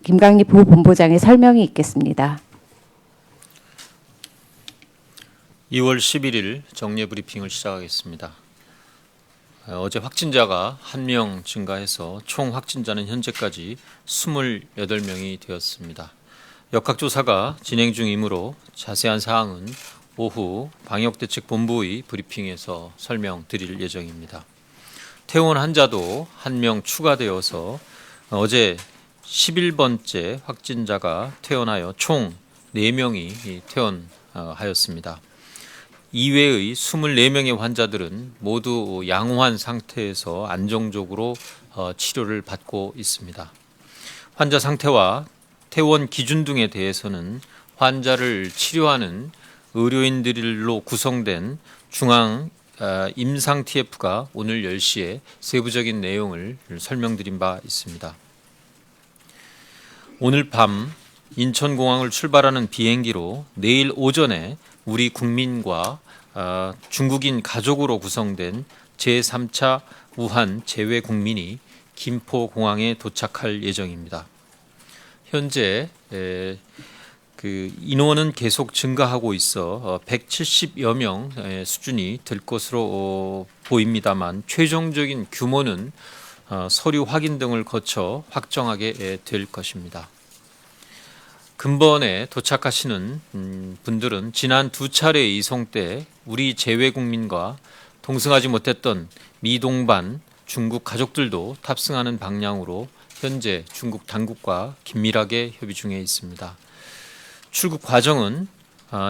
김강립 부본부장의 설명이 있겠습니다. 2월 11일 정례 브리핑을 시작하겠습니다. 어제 확진자가 1명 증가해서 총 확진자는 현재까지 28명이 되었습니다. 역학조사가 진행 중이므로 자세한 사항은 오후 방역대책본부의 브리핑에서 설명드릴 예정입니다. 퇴원 환자도 1명 추가되어서 어제 11번째 확진자가 퇴원하여 총 4명이 퇴원하였습니다. 이외의 24명의 환자들은 모두 양호한 상태에서 안정적으로 치료를 받고 있습니다. 환자 상태와 퇴원 기준 등에 대해서는 환자를 치료하는 의료인들로 구성된 중앙 임상 TF가 오늘 10시에 세부적인 내용을 설명드린 바 있습니다. 오늘 밤 인천공항을 출발하는 비행기로 내일 오전에 우리 국민과 중국인 가족으로 구성된 제3차 우한 재외 국민이 김포공항에 도착할 예정입니다. 현재 인원은 계속 증가하고 있어 170여 명 수준이 될 것으로 보입니다만 최종적인 규모는 서류 확인 등을 거쳐 확정하게 될 것입니다. 근본에 도착하시는 분들은 지난 2차례 이송 때 우리 재외국민과 동승하지 못했던 미동반 중국 가족들도 탑승하는 방향으로 현재 중국 당국과 긴밀하게 협의 중에 있습니다. 출국 과정은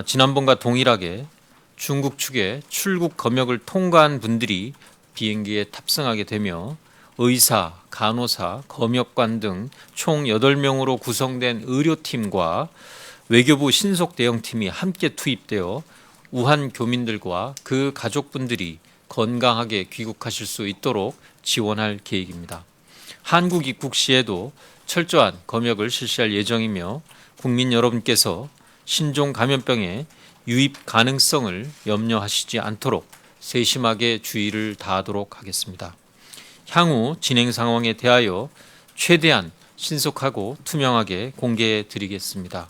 지난번과 동일하게 중국 측의 출국 검역을 통과한 분들이 비행기에 탑승하게 되며 의사, 간호사, 검역관 등 총 8명으로 구성된 의료팀과 외교부 신속대응팀이 함께 투입되어 우한 교민들과 그 가족분들이 건강하게 귀국하실 수 있도록 지원할 계획입니다. 한국 입국 시에도 철저한 검역을 실시할 예정이며 국민 여러분께서 신종 감염병의 유입 가능성을 염려하시지 않도록 세심하게 주의를 다하도록 하겠습니다. 향후 진행 상황에 대하여 최대한 신속하고 투명하게 공개해 드리겠습니다.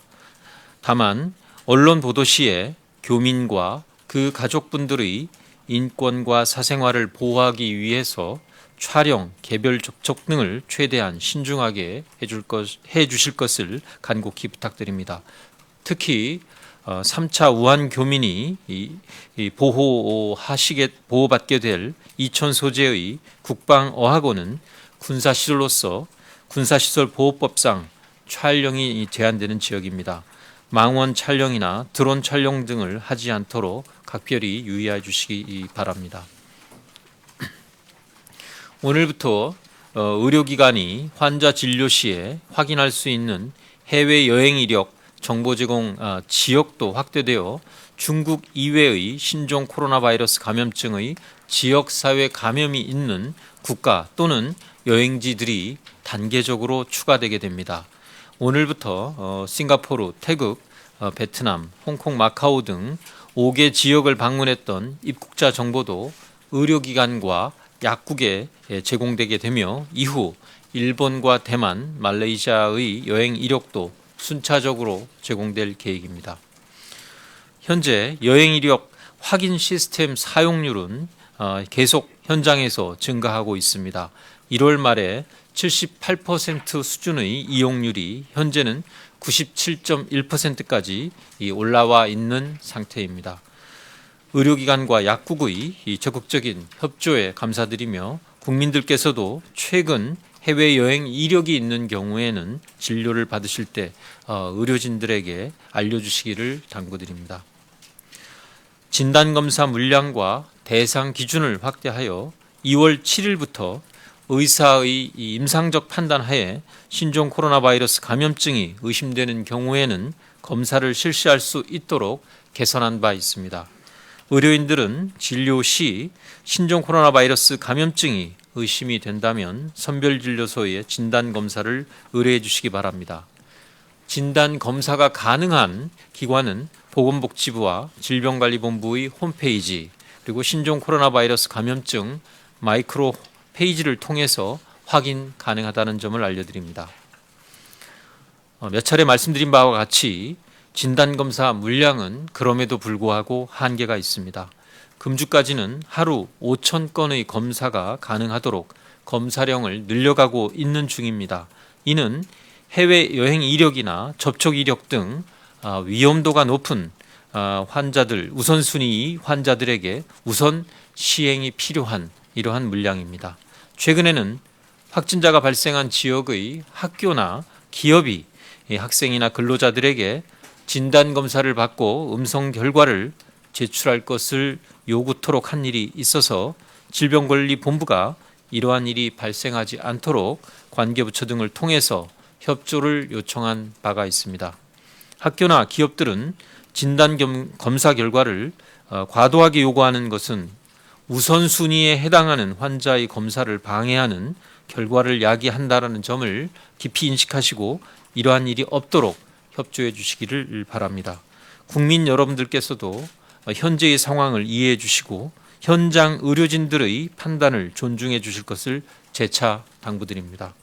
다만 언론 보도 시에 교민과 그 가족분들의 인권과 사생활을 보호하기 위해서 촬영, 개별 접촉 등을 최대한 신중하게 해주실 것을 간곡히 부탁드립니다. 특히 3차 우한 교민이 보호받게 될 이천 소재의 국방어학원은 군사시설로서 군사시설 보호법상 촬영이 제한되는 지역입니다. 망원 촬영이나 드론 촬영 등을 하지 않도록 각별히 유의해 주시기 바랍니다. 오늘부터 의료기관이 환자 진료 시에 확인할 수 있는 해외여행 이력 정보 제공 지역도 확대되어 중국 이외의 신종 코로나 바이러스 감염증의 지역사회 감염이 있는 국가 또는 여행지들이 단계적으로 추가되게 됩니다. 오늘부터 싱가포르, 태국, 베트남, 홍콩, 마카오 등 5개 지역을 방문했던 입국자 정보도 의료기관과 약국에 제공되게 되며 이후 일본과 대만, 말레이시아의 여행 이력도 순차적으로 제공될 계획입니다. 현재 여행 이력 확인 시스템 사용률은 계속 현장에서 증가하고 있습니다. 1월 말에 78% 수준의 이용률이 현재는 97.1%까지 올라와 있는 상태입니다. 의료기관과 약국의 적극적인 협조에 감사드리며 국민들께서도 최근 해외여행 이력이 있는 경우에는 진료를 받으실 때 의료진들에게 알려주시기를 당부드립니다. 진단검사 물량과 대상 기준을 확대하여 2월 7일부터 의사의 임상적 판단하에 신종 코로나 바이러스 감염증이 의심되는 경우에는 검사를 실시할 수 있도록 개선한 바 있습니다. 의료인들은 진료 시 신종 코로나 바이러스 감염증이 의심이 된다면 선별진료소에 진단검사를 의뢰해 주시기 바랍니다. 진단검사가 가능한 기관은 보건복지부와 질병관리본부의 홈페이지 그리고 신종 코로나 바이러스 감염증 마이크로 페이지를 통해서 확인 가능하다는 점을 알려드립니다. 몇 차례 말씀드린 바와 같이 진단검사 물량은 그럼에도 불구하고 한계가 있습니다. 금주까지는 하루 5,000건의 검사가 가능하도록 검사량을 늘려가고 있는 중입니다. 이는 해외여행 이력이나 접촉 이력 등 위험도가 높은 환자들, 우선순위 환자들에게 우선 시행이 필요한 이러한 물량입니다. 최근에는 확진자가 발생한 지역의 학교나 기업이 학생이나 근로자들에게 진단검사를 받고 음성 결과를 제출할 것을 요구토록 한 일이 있어서 질병관리본부가 이러한 일이 발생하지 않도록 관계부처 등을 통해서 협조를 요청한 바가 있습니다. 학교나 기업들은 진단검사 결과를 과도하게 요구하는 것은 우선순위에 해당하는 환자의 검사를 방해하는 결과를 야기한다는 점을 깊이 인식하시고 이러한 일이 없도록 협조해 주시기를 바랍니다. 국민 여러분들께서도 현재의 상황을 이해해 주시고 현장 의료진들의 판단을 존중해 주실 것을 재차 당부드립니다.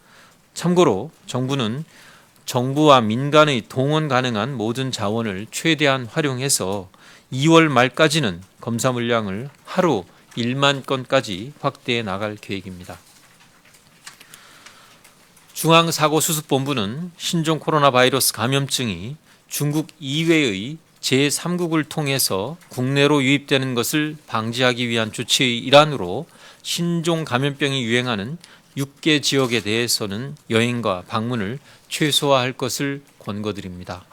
참고로 정부는 정부와 민간의 동원 가능한 모든 자원을 최대한 활용해서 2월 말까지는 검사 물량을 하루 1만 건까지 확대해 나갈 계획입니다. 중앙사고수습본부는 신종 코로나 바이러스 감염증이 중국 이외의 제3국을 통해서 국내로 유입되는 것을 방지하기 위한 조치의 일환으로 신종 감염병이 유행하는 6개 지역에 대해서는 여행과 방문을 최소화할 것을 권고드립니다.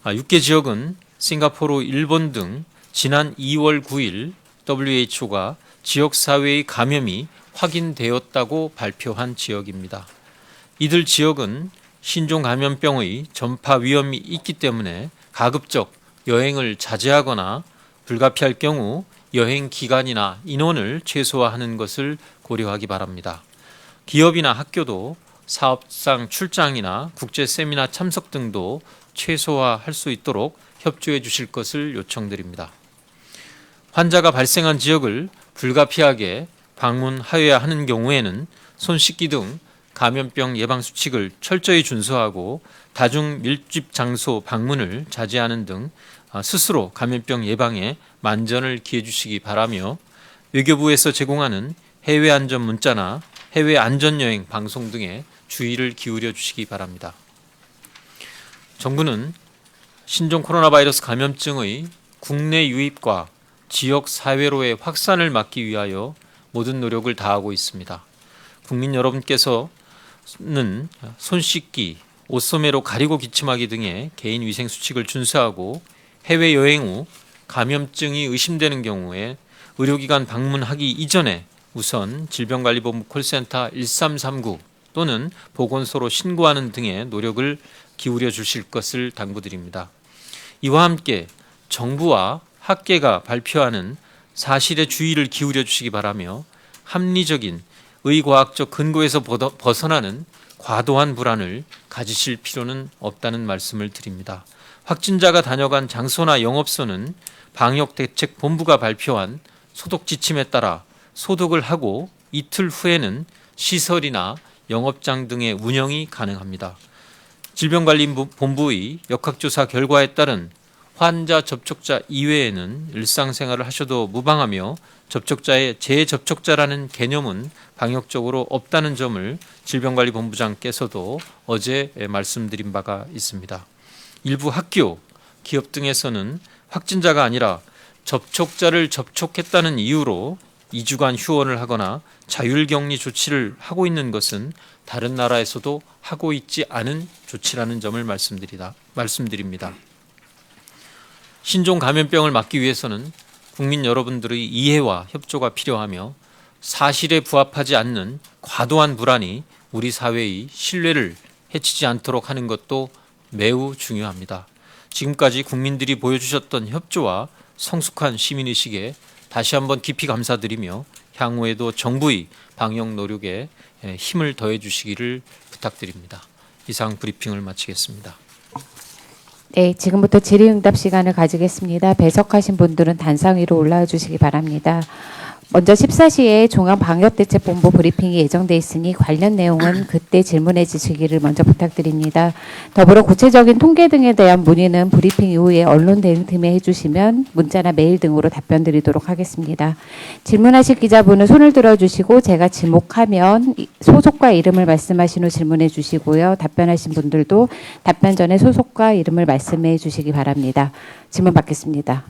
6개 지역은 싱가포르, 일본 등 지난 2월 9일 WHO가 지역사회의 감염이 확인되었다고 발표한 지역입니다. 이들 지역은 신종 감염병의 전파 위험이 있기 때문에 가급적 여행을 자제하거나 불가피할 경우 여행 기간이나 인원을 최소화하는 것을 고려하기 바랍니다. 기업이나 학교도 사업상 출장이나 국제 세미나 참석 등도 최소화할 수 있도록 협조해 주실 것을 요청드립니다. 환자가 발생한 지역을 불가피하게 방문하여야 하는 경우에는 손 씻기 등 감염병 예방 수칙을 철저히 준수하고 다중 밀집 장소 방문을 자제하는 등 스스로 감염병 예방에 만전을 기해 주시기 바라며 외교부에서 제공하는 해외 안전 문자나 해외 안전 여행 방송 등에 주의를 기울여 주시기 바랍니다. 정부는 신종 코로나 바이러스 감염증의 국내 유입과 지역 사회로의 확산을 막기 위하여 모든 노력을 다하고 있습니다. 국민 여러분께서는 손 씻기, 옷소매로 가리고 기침하기 등의 개인 위생 수칙을 준수하고 해외 여행 후 감염증이 의심되는 경우에 의료기관 방문하기 이전에 우선 질병관리본부 콜센터 1339 또는 보건소로 신고하는 등의 노력을 기울여 주실 것을 당부드립니다. 이와 함께 정부와 학계가 발표하는 사실에 주의를 기울여 주시기 바라며 합리적인 의과학적 근거에서 벗어나는 과도한 불안을 가지실 필요는 없다는 말씀을 드립니다. 확진자가 다녀간 장소나 영업소는 방역대책본부가 발표한 소독 지침에 따라 소독을 하고 이틀 후에는 시설이나 영업장 등의 운영이 가능합니다. 질병관리본부의 역학조사 결과에 따른 환자 접촉자 이외에는 일상생활을 하셔도 무방하며 접촉자의 재접촉자라는 개념은 방역적으로 없다는 점을 질병관리본부장께서도 어제 말씀드린 바가 있습니다. 일부 학교, 기업 등에서는 확진자가 아니라 접촉자를 접촉했다는 이유로 2주간 휴원을 하거나 자율격리 조치를 하고 있는 것은 다른 나라에서도 하고 있지 않은 조치라는 점을 말씀드립니다. 신종 감염병을 막기 위해서는 국민 여러분들의 이해와 협조가 필요하며 사실에 부합하지 않는 과도한 불안이 우리 사회의 신뢰를 해치지 않도록 하는 것도 매우 중요합니다. 지금까지 국민들이 보여주셨던 협조와 성숙한 시민의식에 다시 한번 깊이 감사드리며 향후에도 정부의 방역 노력에 힘을 더해 주시기를 부탁드립니다. 이상 브리핑을 마치겠습니다. 네, 지금부터 질의응답 시간을 가지겠습니다. 배석하신 분들은 단상 위로 올라와 주시기 바랍니다. 먼저 14시에 중앙방역대책본부 브리핑이 예정돼 있으니 관련 내용은 그때 질문해 주시기를 먼저 부탁드립니다. 더불어 구체적인 통계 등에 대한 문의는 브리핑 이후에 언론 대응 팀에 해주시면 문자나 메일 등으로 답변 드리도록 하겠습니다. 질문하실 기자분은 손을 들어주시고 제가 지목하면 소속과 이름을 말씀하신 후 질문해 주시고요. 답변하신 분들도 답변 전에 소속과 이름을 말씀해 주시기 바랍니다. 질문 받겠습니다.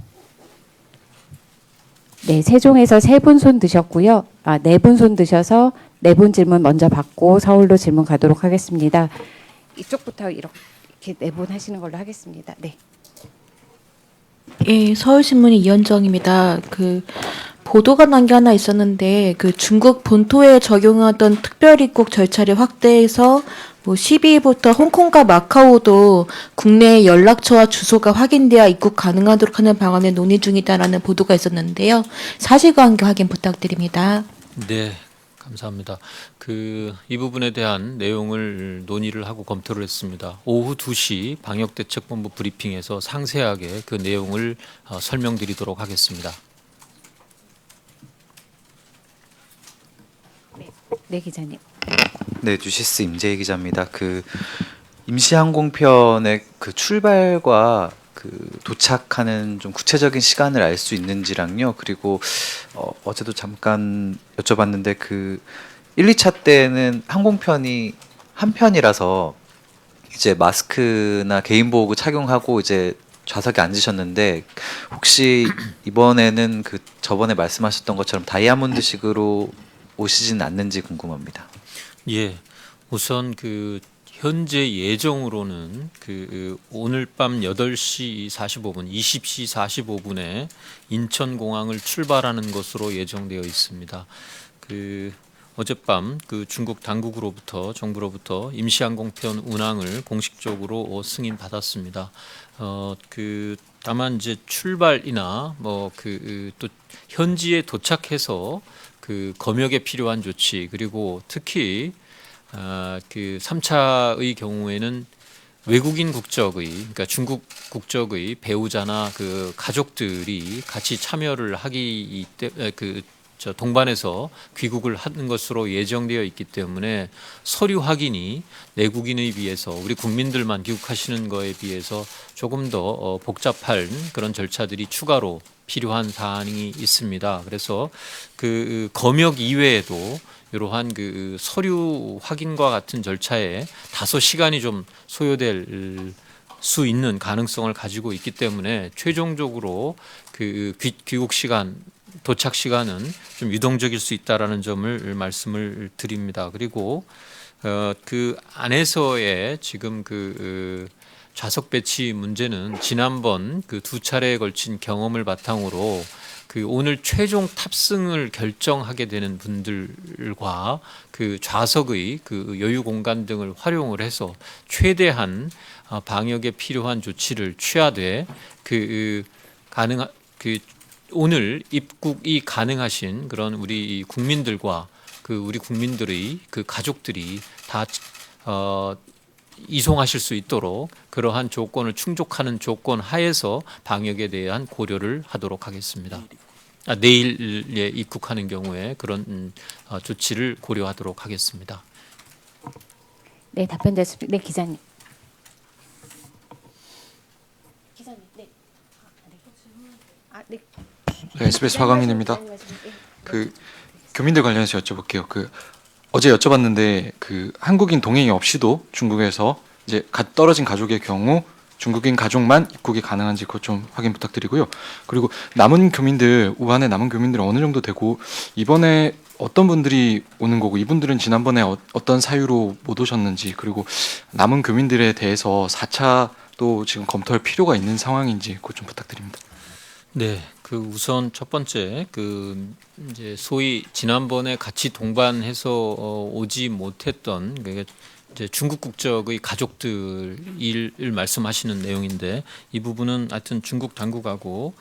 네, 세종에서 3분 손 드셨고요. 4분 손 드셔서 4분 질문 먼저 받고 서울로 질문 가도록 하겠습니다. 이쪽부터 이렇게 4분 하시는 걸로 하겠습니다. 네. 예, 서울신문의 이현정입니다. 보도가 난 게 하나 있었는데 중국 본토에 적용하던 특별 입국 절차를 확대해서 12일부터 홍콩과 마카오도 국내 연락처와 주소가 확인돼야 입국 가능하도록 하는 방안을 논의 중이다라는 보도가 있었는데요. 사실관계 확인 부탁드립니다. 네, 감사합니다. 이 부분에 대한 내용을 논의를 하고 검토를 했습니다. 오후 2시 방역대책본부 브리핑에서 상세하게 그 내용을 설명드리도록 하겠습니다. 네, 기자님. 네, 뉴시스 임재희 기자입니다. 임시항공편의 출발과 도착하는 좀 구체적인 시간을 알 수 있는지랑요. 그리고 어제도 잠깐 여쭤봤는데 1, 2차 때는 항공편이 한 편이라서 이제 마스크나 개인 보호구 착용하고 이제 좌석에 앉으셨는데 혹시 이번에는 저번에 말씀하셨던 것처럼 다이아몬드식으로 오시진 않는지 궁금합니다. 예, 우선 현재 예정으로는 오늘 밤 8시 45분, 20시 45분에 인천공항을 출발하는 것으로 예정되어 있습니다. 어젯밤 중국 당국으로부터 정부로부터 임시항공편 운항을 공식적으로 승인받았습니다. 다만 이제 출발이나 또 현지에 도착해서 검역에 필요한 조치 그리고 특히 3차의 경우에는 외국인 국적의 그러니까 중국 국적의 배우자나 가족들이 같이 참여를 하기 때문에 동반해서 귀국을 하는 것으로 예정되어 있기 때문에 서류 확인이 내국인에 비해서 우리 국민들만 귀국하시는 거에 비해서 조금 더 복잡한 그런 절차들이 추가로 필요한 사안이 있습니다. 그래서 검역 이외에도 이러한 서류 확인과 같은 절차에 다소 시간이 좀 소요될 수 있는 가능성을 가지고 있기 때문에 최종적으로 귀국 시간 도착 시간은 좀 유동적일 수 있다라는 점을 말씀을 드립니다. 그리고 안에서의 지금 좌석 배치 문제는 지난번 2차례에 걸친 경험을 바탕으로 오늘 최종 탑승을 결정하게 되는 분들과 좌석의 여유 공간 등을 활용을 해서 최대한 방역에 필요한 조치를 취하되 오늘 입국이 가능하신 그런 우리 국민들과 우리 국민들의 가족들이 다 이송하실 수 있도록 그러한 조건을 충족하는 조건 하에서 방역에 대한 고려를 하도록 하겠습니다. 내일에 입국하는 경우에 그런 조치를 고려하도록 하겠습니다. 네, 답변 됐습니다. 네, 기자님. 기자님, 네. 네. 네, SBS 화강민입니다. 교민들 관련해서 여쭤볼게요. 어제 여쭤봤는데 한국인 동행이 없이도 중국에서 이제 떨어진 가족의 경우 중국인 가족만 입국이 가능한지 그것 좀 확인 부탁드리고요. 그리고 남은 교민들 우한의 남은 교민들은 어느 정도 되고 이번에 어떤 분들이 오는 거고 이분들은 지난번에 어떤 사유로 못 오셨는지 그리고 남은 교민들에 대해서 4차도 지금 검토할 필요가 있는 상황인지 그것 좀 부탁드립니다. 네, 우선 첫 번째 이제 소위 지난번에 같이 동반해서 오지 못했던 이제 중국 국적의 가족들을 말씀하시는 내용인데 이 부분은 하여튼 중국 당국하고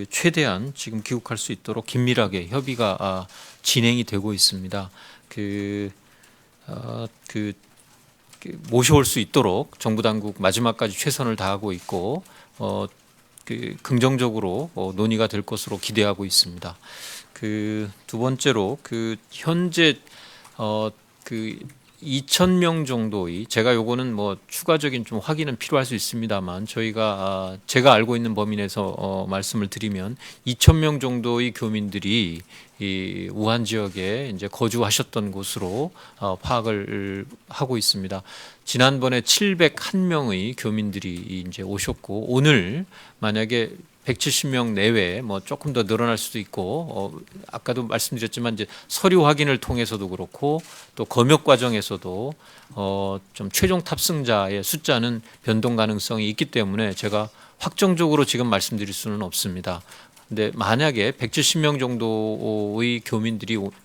최대한 지금 귀국할 수 있도록 긴밀하게 협의가 진행이 되고 있습니다. 모셔올 수 있도록 정부 당국 마지막까지 최선을 다하고 있고 긍정적으로 논의가 될 것으로 기대하고 있습니다. 그 두 번째로 그 현재 그 2,000명 정도의 제가 요거는 뭐 추가적인 좀 확인은 필요할 수 있습니다만 저희가 제가 알고 있는 범위 내에서 말씀을 드리면 2,000명 정도의 교민들이 이 우한 지역에 이제 거주하셨던 곳으로 파악을 하고 있습니다. 지난번에 701명의 교민들이 이제 오셨고 오늘 만약에 170명 내외 뭐 조금 더 늘어날 수도 있고 아까도 말씀드렸지만 이제 서류 확인을 통해서도 그렇고 또 검역 과정에서도 좀 최종 탑승자의 숫자는 변동 가능성이 있기 때문에 제가 확정적으로 지금 말씀드릴 수는 없습니다. 근데 만약에 170명 정도의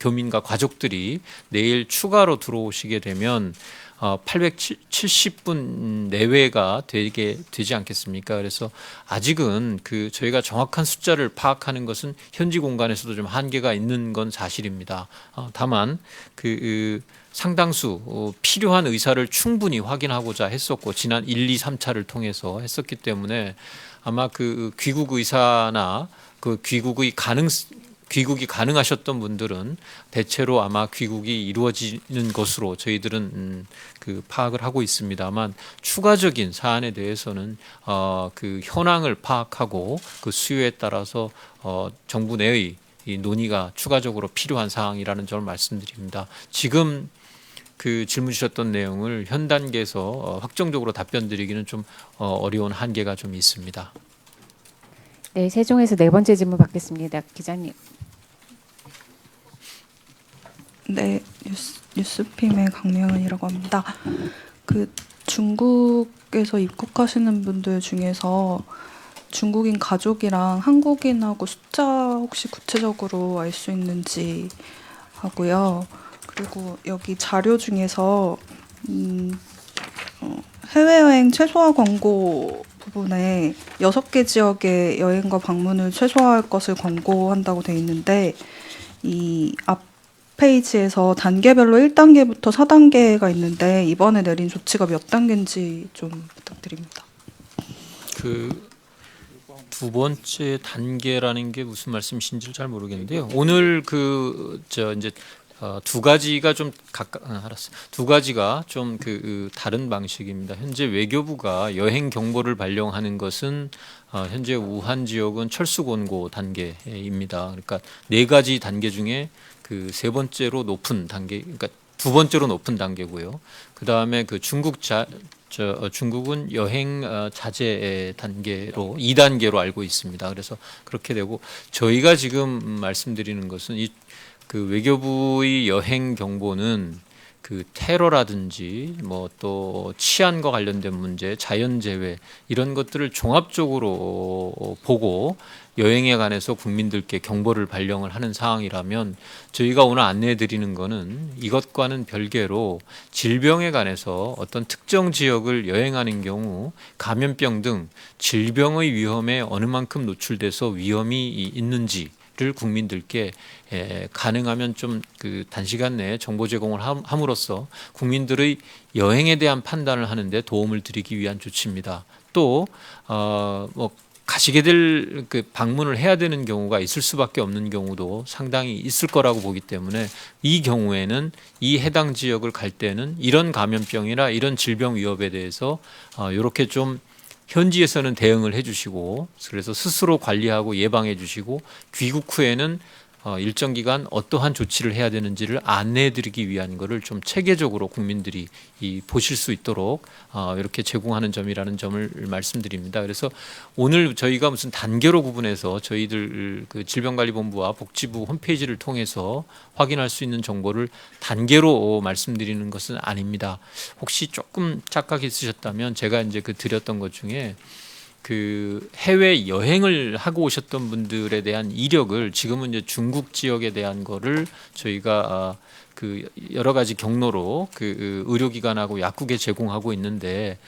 교민과 가족들이 내일 추가로 들어오시게 되면 870분 내외가 되지 않겠습니까? 그래서 아직은 그 저희가 정확한 숫자를 파악하는 것은 현지 공간에서도 좀 한계가 있는 건 사실입니다. 다만 그 상당수 필요한 의사를 충분히 확인하고자 했었고 지난 1, 2, 3차를 통해서 했었기 때문에 아마 그 귀국 의사나 그 귀국이 가능하셨던 분들은 대체로 아마 귀국이 이루어지는 것으로 저희들은 그 파악을 하고 있습니다만 추가적인 사안에 대해서는 그 현황을 파악하고 그 수요에 따라서 정부 내의 이 논의가 추가적으로 필요한 사항이라는 점을 말씀드립니다. 지금 그 질문 주셨던 내용을 현 단계에서 확정적으로 답변 드리기는 좀 어려운 한계가 좀 있습니다. 네, 세종에서 네 번째 질문 받겠습니다. 기자님. 네, 뉴스핌의 강명은이라고 합니다. 그 중국에서 입국하시는 분들 중에서 중국인 가족이랑 한국인하고 숫자 혹시 구체적으로 알 수 있는지 하고요. 그리고 여기 자료 중에서 해외여행 최소화 권고 부분에 6개 지역의 여행과 방문을 최소화할 것을 권고한다고 돼 있는데 이 앞 페이지에서 단계별로 1단계부터 4단계가 있는데 이번에 내린 조치가 몇 단계인지 좀 부탁드립니다. 그 두 번째 단계라는 게 무슨 말씀이신지 잘 모르겠는데요. 오늘 이제 두 가지가 좀 알았어요. 두 가지가 좀 다른 방식입니다. 현재 외교부가 여행 경보를 발령하는 것은 현재 우한 지역은 철수 권고 단계입니다. 그러니까 네 가지 단계 중에 그 세 번째로 높은 단계, 그러니까 두 번째로 높은 단계고요. 그 다음에 그 중국은 여행 자제 단계로 2단계로 알고 있습니다. 그래서 그렇게 되고 저희가 지금 말씀드리는 것은 그 외교부의 여행 경보는 그 테러라든지 뭐 또 치안과 관련된 문제, 자연재해 이런 것들을 종합적으로 보고 여행에 관해서 국민들께 경보를 발령을 하는 상황이라면 저희가 오늘 안내해 드리는 거는 이것과는 별개로 질병에 관해서 어떤 특정 지역을 여행하는 경우 감염병 등 질병의 위험에 어느 만큼 노출돼서 위험이 있는지 를 국민들께 가능하면 좀 그 단시간 내에 정보 제공을 함으로써 국민들의 여행에 대한 판단을 하는데 도움을 드리기 위한 조치입니다. 또 뭐 가시게 될 그 방문을 해야 되는 경우가 있을 수밖에 없는 경우도 상당히 있을 거라고 보기 때문에 이 경우에는 이 해당 지역을 갈 때는 이런 감염병이나 이런 질병 위협에 대해서 이렇게 좀 현지에서는 대응을 해주시고 그래서 스스로 관리하고 예방해 주시고 귀국 후에는 일정 기간 어떠한 조치를 해야 되는지를 안내해 드리기 위한 것을 좀 체계적으로 국민들이 보실 수 있도록 이렇게 제공하는 점이라는 점을 말씀드립니다. 그래서 오늘 저희가 무슨 단계로 구분해서 저희들 그 질병관리본부와 복지부 홈페이지를 통해서 확인할 수 있는 정보를 단계로 말씀드리는 것은 아닙니다. 혹시 조금 착각이 있으셨다면 제가 이제 드렸던 것 중에 그 해외 여행을 하고 오셨던 분들에 대한 이력을 지금은 이제 중국 지역에 대한 거를 저희가 그 여러 가지 경로로 그 의료기관하고 약국에 제공하고 있는데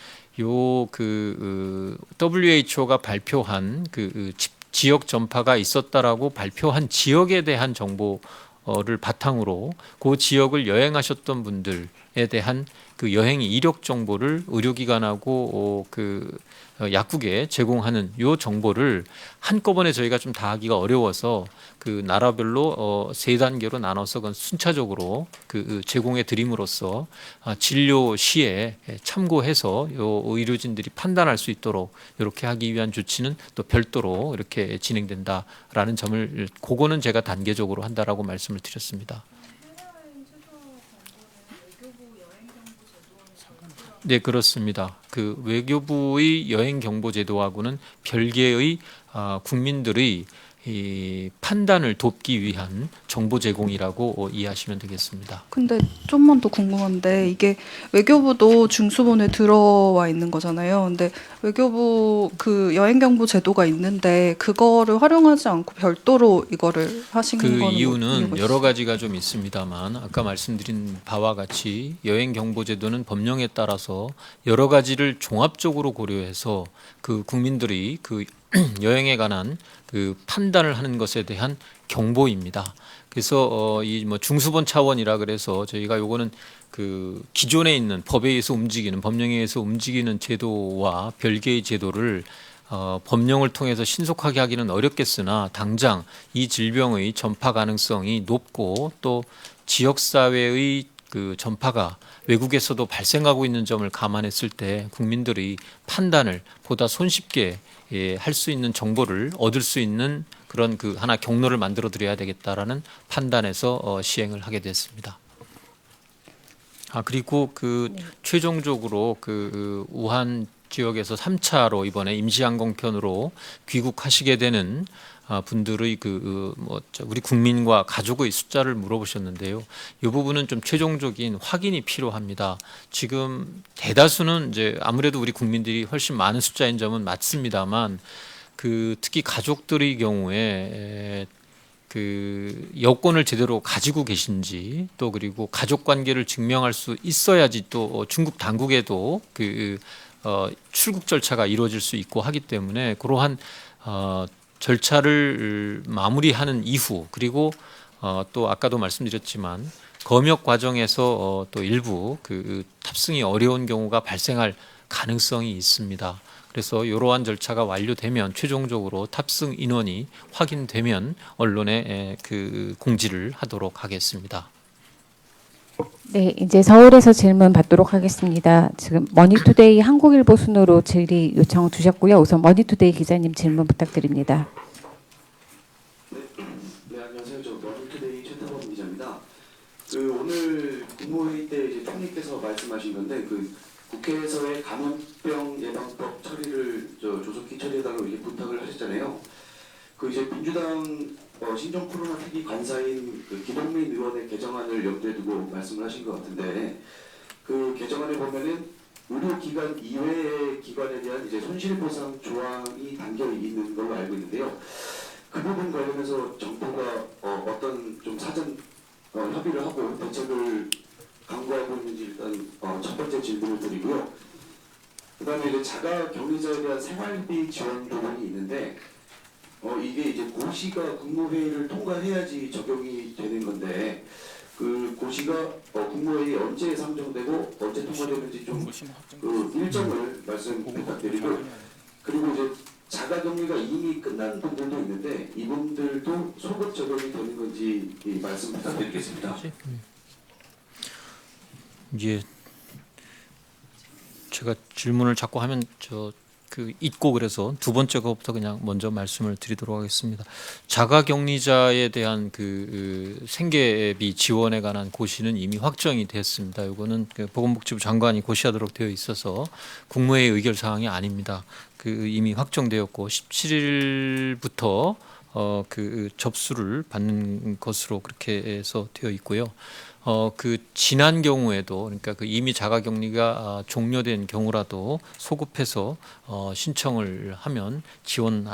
WHO가 발표한 그 지역 전파가 있었다라고 발표한 지역에 대한 정보를 바탕으로 그 지역을 여행하셨던 분들 대한 그 여행 이력 정보를 의료기관하고 약국에 제공하는 요 정보를 한꺼번에 저희가 좀 다 하기가 어려워서 그 나라별로 3단계로 나눠서 그 순차적으로 제공해 드림으로써 진료 시에 참고해서 요 의료진들이 판단할 수 있도록 이렇게 하기 위한 조치는 또 별도로 이렇게 진행된다라는 점을 그거는 제가 단계적으로 한다라고 말씀을 드렸습니다. 네, 그렇습니다. 그 외교부의 여행 정보 제도하고는 별개의 국민들의 이 판단을 돕기 위한 정보 제공이라고 이해하시면 되겠습니다. 근데 좀만 더 궁금한데 이게 외교부도 중수본에 들어와 있는 거잖아요. 근데 외교부 그 여행경보 제도가 있는데 그거를 활용하지 않고 별도로 이거를 하신 그 거는 이유는 이유가 여러 있어요? 가지가 좀 있습니다만 아까 말씀드린 바와 같이 여행경보제도는 법령에 따라서 여러 가지를 종합적으로 고려해서 그 국민들이 그 여행에 관한 그 판단을 하는 것에 대한 경보입니다. 그래서 이 뭐 중수본 차원이라 그래서 저희가 요거는 그 기존에 있는 법에 의해서 움직이는 법령에 의해서 움직이는 제도와 별개의 제도를 법령을 통해서 신속하게 하기는 어렵겠으나 당장 이 질병의 전파 가능성이 높고 또 지역사회의 그 전파가 외국에서도 발생하고 있는 점을 감안했을 때 국민들의 판단을 보다 손쉽게 할 수 있는 정보를 얻을 수 있는 그런 그 하나 경로를 만들어 드려야 되겠다라는 판단에서 시행을 하게 됐습니다. 그리고 그 최종적으로 그 우한 지역에서 3차로 이번에 임시항공편으로 귀국하시게 되는 분들의 우리 국민과 가족의 숫자를 물어보셨는데요. 이 부분은 좀 최종적인 확인이 필요합니다. 지금 대다수는 이제 아무래도 우리 국민들이 훨씬 많은 숫자인 점은 맞습니다만 그 특히 가족들의 경우에 그 여권을 제대로 가지고 계신지 또 그리고 가족 관계를 증명할 수 있어야지 또 중국 당국에도 출국 절차가 이루어질 수 있고 하기 때문에 그러한 절차를 마무리하는 이후 그리고 또 아까도 말씀드렸지만 검역 과정에서 또 일부 그 탑승이 어려운 경우가 발생할 가능성이 있습니다. 그래서 이러한 절차가 완료되면 최종적으로 탑승 인원이 확인되면 언론에 그 공지를 하도록 하겠습니다. 네, 이제 서울에서 질문 받도록 하겠습니다. 지금 머니투데이 한국일보 순으로 질의 요청 주셨고요. 우선 머니투데이 기자님 질문 부탁드립니다. 네, 안녕하세요. 저 머니투데이 최태범 기자입니다. 그 오늘 국무회의 때 이제 총리께서 말씀하신 건데 그 국회에서의 감염병 예방법 처리를 조속히 처리해달라고 이렇게 부탁을 하셨잖아요. 그 이제 민주당 신종 코로나 특위 관사인 그 기동민 의원의 개정안을 염두에 두고 말씀을 하신 것 같은데 그 개정안에 보면은 의료기관 이외의 기관에 대한 이제 손실보상 조항이 담겨 있는 걸로 알고 있는데요. 그 부분 관련해서 정부가 어떤 좀 사전 협의를 하고 대책을 강구하고 있는지 일단 첫 번째 질문을 드리고요. 그다음에 이제 자가 격리자에 대한 생활비 지원 부분이 있는데 이게 이제 고시가 국무회의를 통과해야지 적용이 되는 건데 그 고시가 국무회의 언제 상정되고 언제 통과되는지 좀 그 일정을 말씀 부탁드리고 그리고 이제 자가격리가 이미 끝난 분들도 있는데 이분들도 소급 적용이 되는 건지 말씀 부탁드리겠습니다. 이제 제가 질문을 자꾸 하면 잊고 그래서 두 번째 거부터 그냥 먼저 말씀을 드리도록 하겠습니다. 자가격리자에 대한 그 생계비 지원에 관한 고시는 이미 확정이 됐습니다. 이거는 보건복지부 장관이 고시하도록 되어 있어서 국무회의 의결 사항이 아닙니다. 그 이미 확정되었고 17일부터 그 접수를 받는 것으로 그렇게 해서 되어 있고요. 그 지난 경우에도 그러니까 그 이미 자가격리가 종료된 경우라도 소급해서 신청을 하면 지원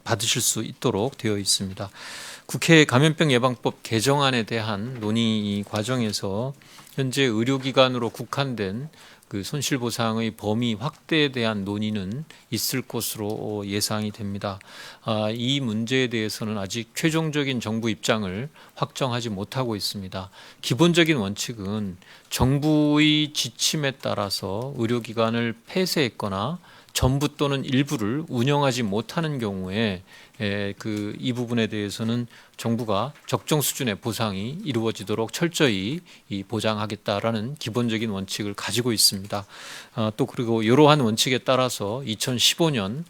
받으실 수 있도록 되어 있습니다. 국회 감염병 예방법 개정안에 대한 논의 과정에서 현재 의료기관으로 국한된 그 손실보상의 범위 확대에 대한 논의는 있을 것으로 예상이 됩니다. 이 문제에 대해서는 아직 최종적인 정부 입장을 확정하지 못하고 있습니다. 기본적인 원칙은 정부의 지침에 따라서 의료기관을 폐쇄했거나 전부 또는 일부를 운영하지 못하는 경우에 이 부분에 대해서는 정부가 적정 수준의 보상이 이루어지도록 철저히 보장하겠다라는 기본적인 원칙을 가지고 있습니다. 또 그리고 이러한 원칙에 따라서 2015년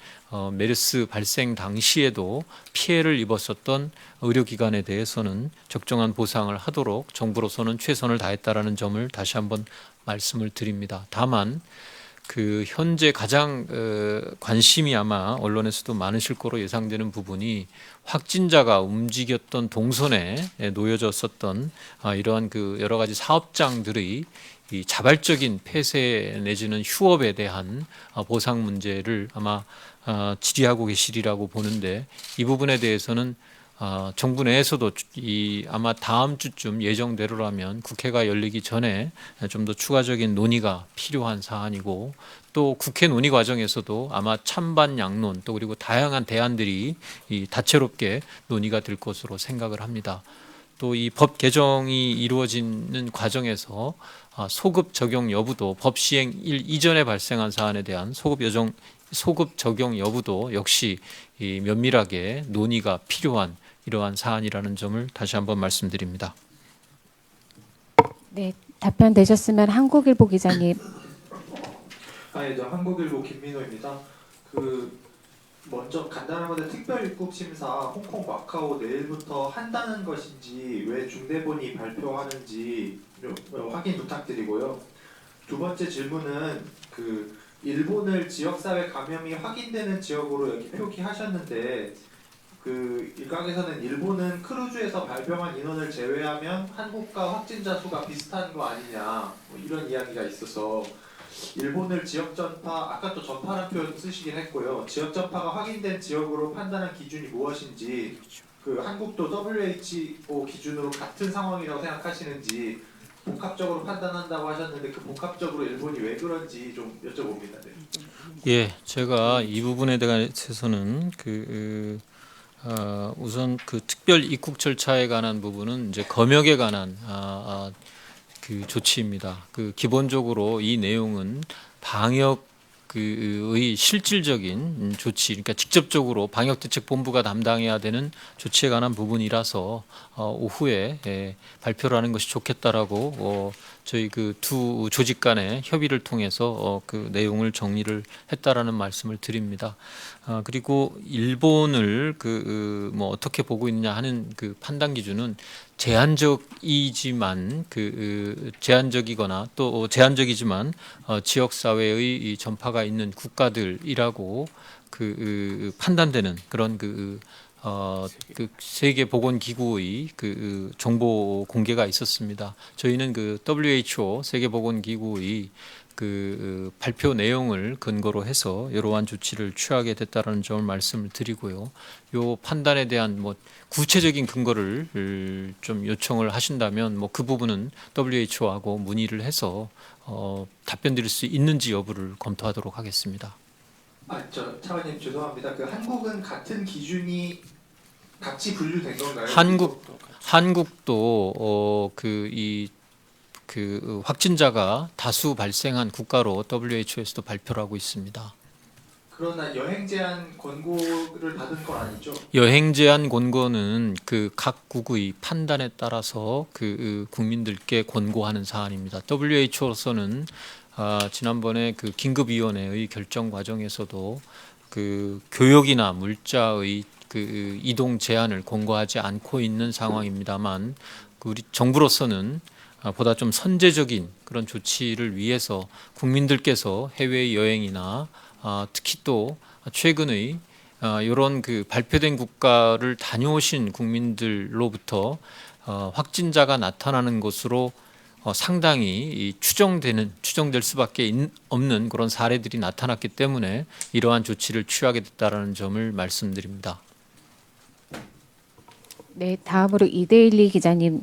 메르스 발생 당시에도 피해를 입었었던 의료기관에 대해서는 적정한 보상을 하도록 정부로서는 최선을 다했다라는 점을 다시 한번 말씀을 드립니다. 다만 현재 가장 관심이 아마 언론에서도 많으실 거로 예상되는 부분이 확진자가 움직였던 동선에 놓여졌었던 이러한 여러 가지 사업장들의 이 자발적인 폐쇄 내지는 휴업에 대한 보상 문제를 아마 질의하고 계시리라고 보는데, 이 부분에 대해서는 정부 내에서도 아마 다음 주쯤 예정대로라면 국회가 열리기 전에 좀 더 추가적인 논의가 필요한 사안이고, 또 국회 논의 과정에서도 아마 찬반 양론 또 그리고 다양한 대안들이 다채롭게 논의가 될 것으로 생각을 합니다. 또 이 법 개정이 이루어지는 과정에서 소급 적용 여부도, 법 시행일 이전에 발생한 사안에 대한 소급 적용 여부도 역시 면밀하게 논의가 필요한 이러한 사안이라는 점을 다시 한번 말씀드립니다. 네, 답변 되셨으면 한국일보 기자님. 네, 한국일보 김민호입니다. 먼저 간단한 건데 특별 입국 심사 홍콩 마카오 내일부터 한다는 것인지 왜 중대본이 발표하는지 확인 부탁드리고요. 두 번째 질문은 일본을 지역사회 감염이 확인되는 지역으로 여기 표기하셨는데 일각에서는 일본은 크루즈에서 발병한 인원을 제외하면 한국과 확진자 수가 비슷한 거 아니냐 이런 이야기가 있어서 일본을 지역 전파, 아까 또 전파라는 표현 쓰시긴 했고요. 지역 전파가 확인된 지역으로 판단한 기준이 무엇인지, 한국도 WHO 기준으로 같은 상황이라고 생각하시는지 복합적으로 판단한다고 하셨는데 복합적으로 일본이 왜 그런지 좀 여쭤봅니다. 네. 예, 제가 이 부분에 대해서는 우선 특별 입국 절차에 관한 부분은 이제 검역에 관한 조치입니다. 기본적으로 이 내용은 방역의 실질적인 조치, 그러니까 직접적으로 방역대책본부가 담당해야 되는 조치에 관한 부분이라서 오후에 발표를 하는 것이 좋겠다라고 저희 두 조직 간의 협의를 통해서 내용을 정리를 했다라는 말씀을 드립니다. 그리고 일본을 어떻게 보고 있느냐 하는 판단 기준은 제한적이지만 제한적이거나 또 제한적이지만 지역 사회의 전파가 있는 국가들이라고 판단되는 그런 세계보건기구의 정보 공개가 있었습니다. 저희는 WHO 세계보건기구의 발표 내용을 근거로 해서 여러한 조치를 취하게 됐다는 점을 말씀을 드리고요. 요 판단에 대한 구체적인 근거를 좀 요청을 하신다면 그 부분은 WHO하고 문의를 해서 답변 드릴 수 있는지 여부를 검토하도록 하겠습니다. 차관님 죄송합니다. 한국은 같은 기준이 같이 분류된 건가요? 한국도 확진자가 다수 발생한 국가로 WHO에서도 발표를 하고 있습니다. 그러나 여행 제한 권고를 받은 건 아니죠? 여행 제한 권고는 각 국의 판단에 따라서 국민들께 권고하는 사안입니다. WHO로서는 지난번에 긴급위원회의 결정 과정에서도 교역이나 물자의 이동 제한을 권고하지 않고 있는 상황입니다만, 우리 정부로서는 보다 좀 선제적인 그런 조치를 위해서 국민들께서 해외 여행이나 특히 또 최근의 이런 발표된 국가를 다녀오신 국민들로부터 확진자가 나타나는 것으로 상당히 추정될 수밖에 없는 그런 사례들이 나타났기 때문에 이러한 조치를 취하게 됐다라는 점을 말씀드립니다. 네, 다음으로 이데일리 기자님.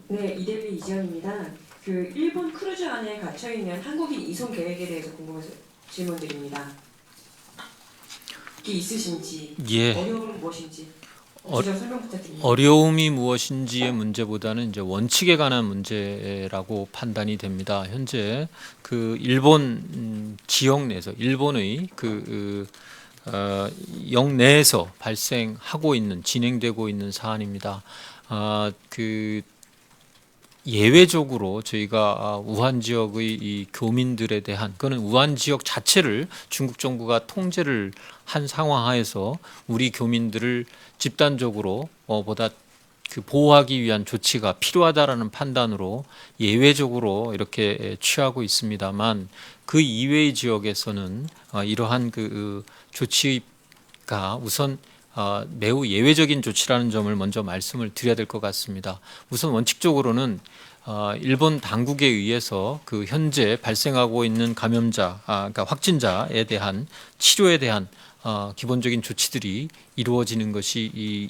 네, 이데일리 이지연입니다. 일본 크루즈 안에 갇혀 있는 한국인 이송 계획에 대해서 궁금해서 질문드립니다. 이게 있으신지, 예. 어려움은 무엇인지. 구체적 설명 부탁드립니다. 어려움이 무엇인지의 문제보다는 이제 원칙에 관한 문제라고 판단이 됩니다. 현재 그 일본 지역 내에서 일본의 영내에서 발생하고 있는 진행되고 있는 사안입니다. 그 예외적으로 저희가 우한 지역의 이 교민들에 대한 그거는 우한 지역 자체를 중국 정부가 통제를 한 상황하에서 우리 교민들을 집단적으로 보다 그 보호하기 위한 조치가 필요하다라는 판단으로 예외적으로 이렇게 취하고 있습니다만 그 이외의 지역에서는 이러한 그 조치가 우선 매우 예외적인 조치라는 점을 먼저 말씀을 드려야 될 것 같습니다. 우선 원칙적으로는 일본 당국에 의해서 그 현재 발생하고 있는 감염자, 그러니까 확진자에 대한 치료에 대한 기본적인 조치들이 이루어지는 것이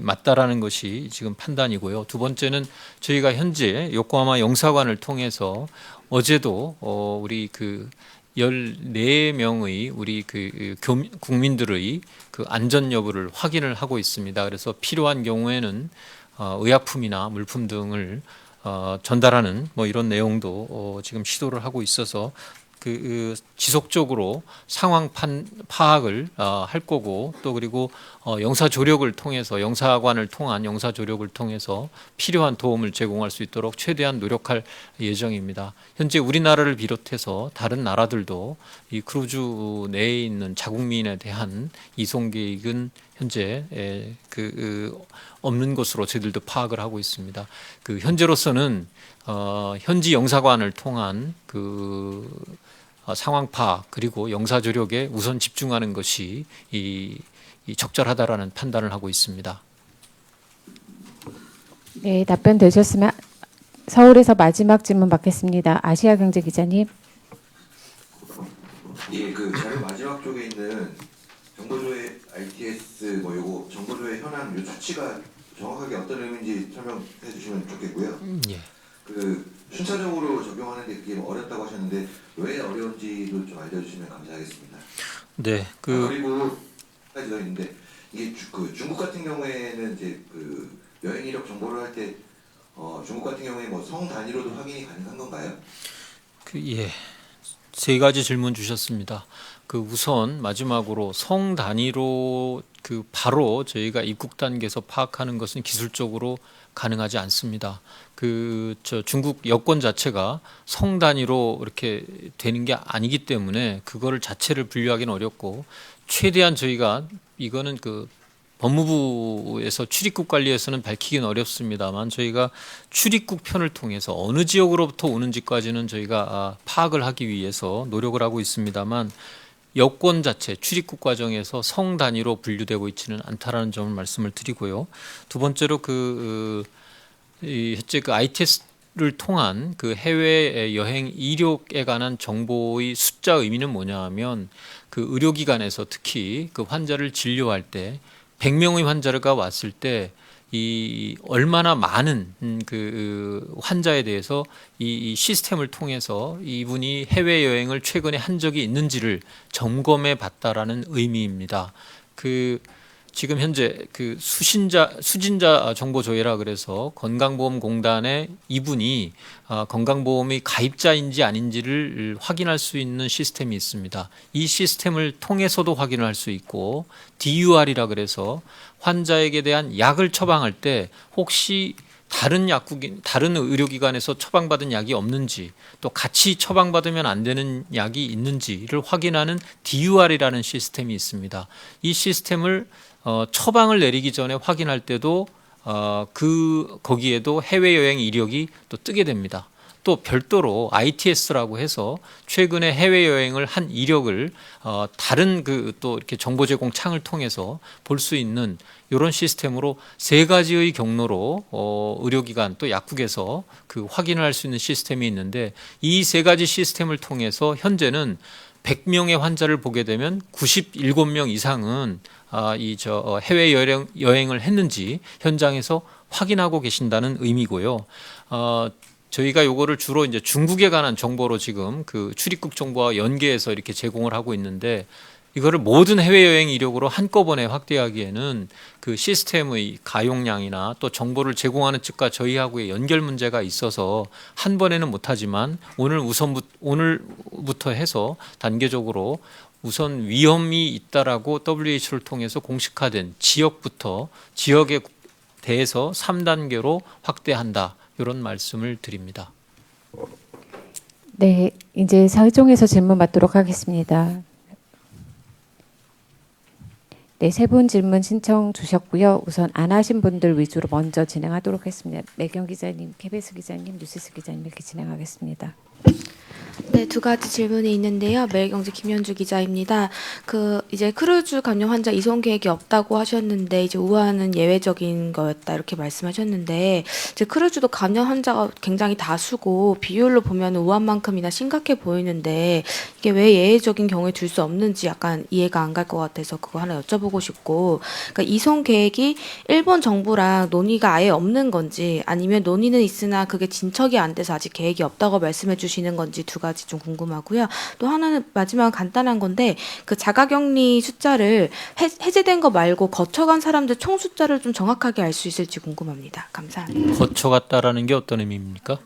맞다라는 것이 지금 판단이고요. 두 번째는 저희가 현재 요코하마 영사관을 통해서 어제도 우리 그 14명의 우리 국민들의 그 안전 여부를 확인을 하고 있습니다. 그래서 필요한 경우에는 의약품이나 물품 등을 전달하는 뭐 이런 내용도 지금 시도를 하고 있어서 지속적으로 상황 파악을 할 거고 또 그리고 영사 조력을 통해서 영사관을 통한 영사 조력을 통해서 필요한 도움을 제공할 수 있도록 최대한 노력할 예정입니다. 현재 우리나라를 비롯해서 다른 나라들도 이 크루즈 내에 있는 자국민에 대한 이송 계획은 현재 없는 것으로 저희들도 파악을 하고 있습니다. 그 현재로서는 현지 영사관을 통한 상황 파악 그리고 영사 조력에 우선 집중하는 것이 이 적절하다라는 판단을 하고 있습니다. 네, 답변 되셨으면 서울에서 마지막 질문 받겠습니다. 아시아경제 기자님. 예, 그 자료 마지막 쪽에 있는 정보조회 ITS 뭐 요거 정보조회 현황 요 수치가 정확하게 어떤 의미인지 설명해 주시면 좋겠고요. 예. 그 순차적으로 적용하는데 그게 뭐 어렵다고 하셨는데 왜 어려운지도 좀 알려주시면 감사하겠습니다. 네, 그리고 한 가지 더 있는데 이게 중국 같은 경우에는 이제 그 여행 이력 정보를 할 때 중국 같은 경우에 뭐 성 단위로도 확인이 가능한 건가요? 예, 세 가지 질문 주셨습니다. 우선 마지막으로 성 단위로 바로 저희가 입국 단계에서 파악하는 것은 기술적으로 가능하지 않습니다. 중국 여권 자체가 성 단위로 이렇게 되는 게 아니기 때문에 그거를 자체를 분류하기는 어렵고 최대한 저희가 이거는 법무부에서 출입국 관리에서는 밝히기는 어렵습니다만 저희가 출입국 편을 통해서 어느 지역으로부터 오는지까지는 저희가 파악을 하기 위해서 노력을 하고 있습니다만 여권 자체 출입국 과정에서 성 단위로 분류되고 있지는 않다라는 점을 말씀을 드리고요. 두 번째로 현재 ITS를 통한 해외 여행 이력에 관한 정보의 숫자 의미는 뭐냐 하면 의료기관에서 특히 환자를 진료할 때 100명의 환자가 왔을 때 얼마나 많은 환자에 대해서 이 시스템을 통해서 이분이 해외 여행을 최근에 한 적이 있는지를 점검해 봤다라는 의미입니다. 지금 현재 수진자 정보 조회라 그래서 건강보험공단에 이분이 건강보험의 가입자인지 아닌지를 확인할 수 있는 시스템이 있습니다. 이 시스템을 통해서도 확인을 할 수 있고 DUR이라 그래서 환자에게 대한 약을 처방할 때 혹시 다른 의료기관에서 처방받은 약이 없는지 또 같이 처방받으면 안 되는 약이 있는지를 확인하는 DUR이라는 시스템이 있습니다. 이 시스템을 처방을 내리기 전에 확인할 때도 거기에도 해외여행 이력이 또 뜨게 됩니다. 또 별도로 ITS라고 해서 최근에 해외여행을 한 이력을 다른 또 이렇게 정보 제공 창을 통해서 볼 수 있는 이런 시스템으로 세 가지의 경로로 의료기관 또 약국에서 확인을 할 수 있는 시스템이 있는데 이 세 가지 시스템을 통해서 현재는 100명의 환자를 보게 되면 97명 이상은 해외 여행을 했는지 현장에서 확인하고 계신다는 의미고요. 저희가 요거를 주로 이제 중국에 관한 정보로 지금 출입국 정보와 연계해서 이렇게 제공을 하고 있는데 이거를 모든 해외여행 이력으로 한꺼번에 확대하기에는 그 시스템의 가용량이나 또 정보를 제공하는 측과 저희하고의 연결 문제가 있어서 한 번에는 못하지만 오늘부터 해서 단계적으로 우선 위험이 있다라고 WHO를 통해서 공식화된 지역부터 지역에 대해서 3단계로 확대한다. 이런 말씀을 드립니다. 네, 이제 사회종에서 질문 받도록 하겠습니다. 네, 세 분 질문 신청 주셨고요. 우선 안 하신 분들 위주로 먼저 진행하도록 하겠습니다. 매경 기자님, KBS 기자님, 뉴시스 기자님 이렇게 진행하겠습니다. 네, 두 가지 질문이 있는데요. 매일경제 김현주 기자입니다. 이제 크루즈 감염 환자 이송 계획이 없다고 하셨는데 이제 우한은 예외적인 거였다 이렇게 말씀하셨는데 이제 크루즈도 감염 환자가 굉장히 다수고 비율로 보면 우한만큼이나 심각해 보이는데 이게 왜 예외적인 경우에 둘 수 없는지 약간 이해가 안 갈 것 같아서 그거 하나 여쭤보고 싶고, 그러니까 이송 계획이 일본 정부랑 논의가 아예 없는 건지 아니면 논의는 있으나 그게 진척이 안 돼서 아직 계획이 없다고 말씀해 주시는 건지 두 가지 좀 궁금하고요. 또 하나는 마지막 간단한 건데 그 자가격리 숫자를 해제된 거 말고 거쳐간 사람들 총 숫자를 좀 정확하게 알 수 있을지 궁금합니다. 감사합니다. 거쳐갔다라는 게 어떤 의미입니까?